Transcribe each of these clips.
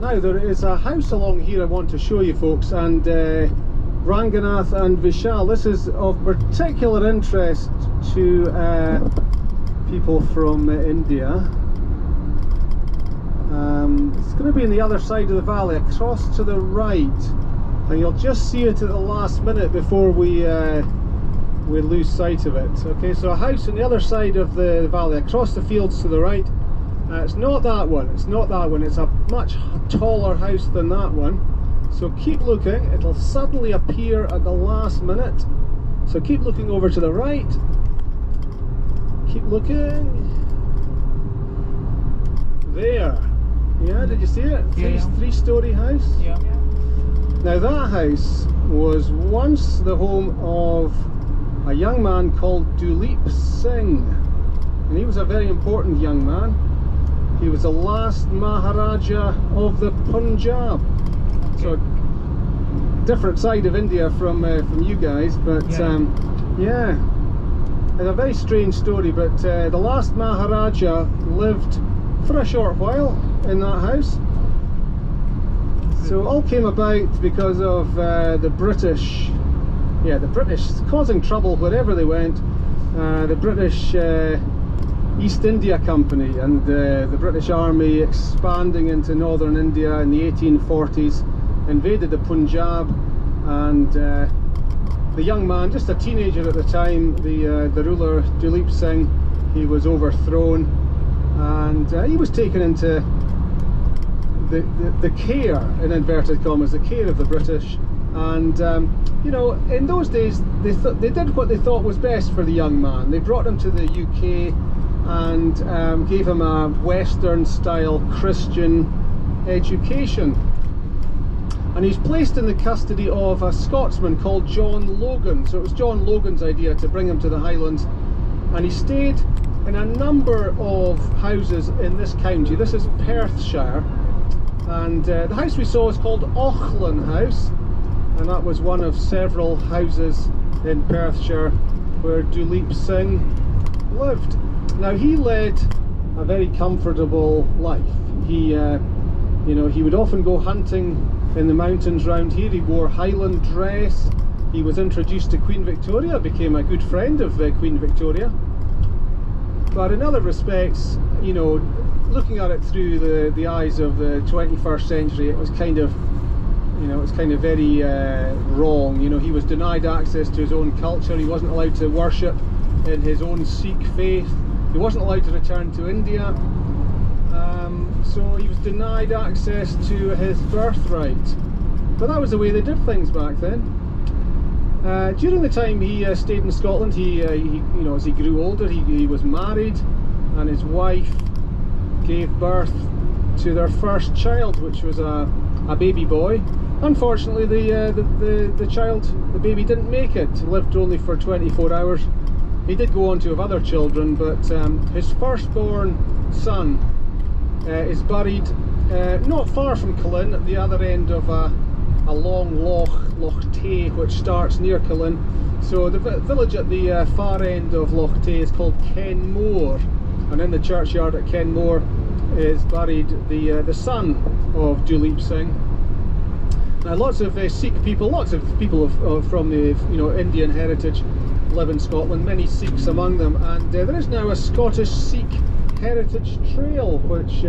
Now there is a house along here I want to show you folks, and Ranganath and Vishal, this is of particular interest to people from India. It's going to be on the other side of the valley, across to the right, and you'll just see it at the last minute before we lose sight of it. Okay, so a house on the other side of the valley, across the fields to the right. It's not that one, it's not that one, it's a much taller house than that one. So keep looking, it'll suddenly appear at the last minute. So keep looking over to the right, keep looking. There, yeah, did you see it? Three-storey house? Yeah. Now that house was once the home of a young man called Duleep Singh, and he was a very important young man. He was the last Maharaja of the Punjab. Okay. So different side of India from you guys, but yeah, it's a very strange story. But the last Maharaja lived for a short while in that house. So it all came about because of the British. Yeah, the British causing trouble wherever they went. The British East India Company and the British Army expanding into northern India in the 1840s, invaded the Punjab, and the young man, just a teenager at the time, the ruler Duleep Singh, he was overthrown, and he was taken into the care, in inverted commas, the care of the British. And you know, in those days they did what they thought was best for the young man. They brought him to the UK and gave him a Western style Christian education, and he's placed in the custody of a Scotsman called John Logan. So it was John Logan's idea to bring him to the Highlands, and he stayed in a number of houses in this county. This is Perthshire, and the house we saw is called Auckland House, and that was one of several houses in Perthshire where Duleep Singh lived. Now he led a very comfortable life. He, you know, he would often go hunting in the mountains round here. He wore Highland dress. He was introduced to Queen Victoria, became a good friend of Queen Victoria. But in other respects, you know, looking at it through the eyes of the 21st century, it was kind of, you know, it's kind of very wrong. You know, he was denied access to his own culture. He wasn't allowed to worship in his own Sikh faith. He wasn't allowed to return to India. So he was denied access to his birthright. But that was the way they did things back then. During the time he stayed in Scotland, he you know, as he grew older, he was married, and his wife gave birth to their first child, which was a baby boy. Unfortunately, the baby didn't make it. He lived only for 24 hours. He did go on to have other children, but his firstborn son is buried not far from Cullen, at the other end of a long Loch Tay, which starts near Cullen. So the village at the far end of Loch Tay is called Kenmore, and in the churchyard at Kenmore is buried the son of Duleep Singh. Now lots of Sikh people, lots of people from the, you know, Indian heritage live in Scotland, many Sikhs among them, and there is now a Scottish Sikh heritage trail which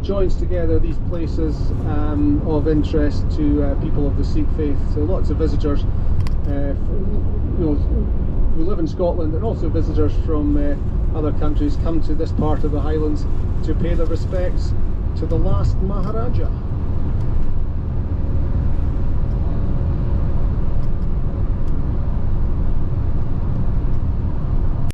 joins together these places of interest to people of the Sikh faith. So lots of visitors you know, who live in Scotland, and also visitors from other countries come to this part of the Highlands to pay their respects to the last Maharaja.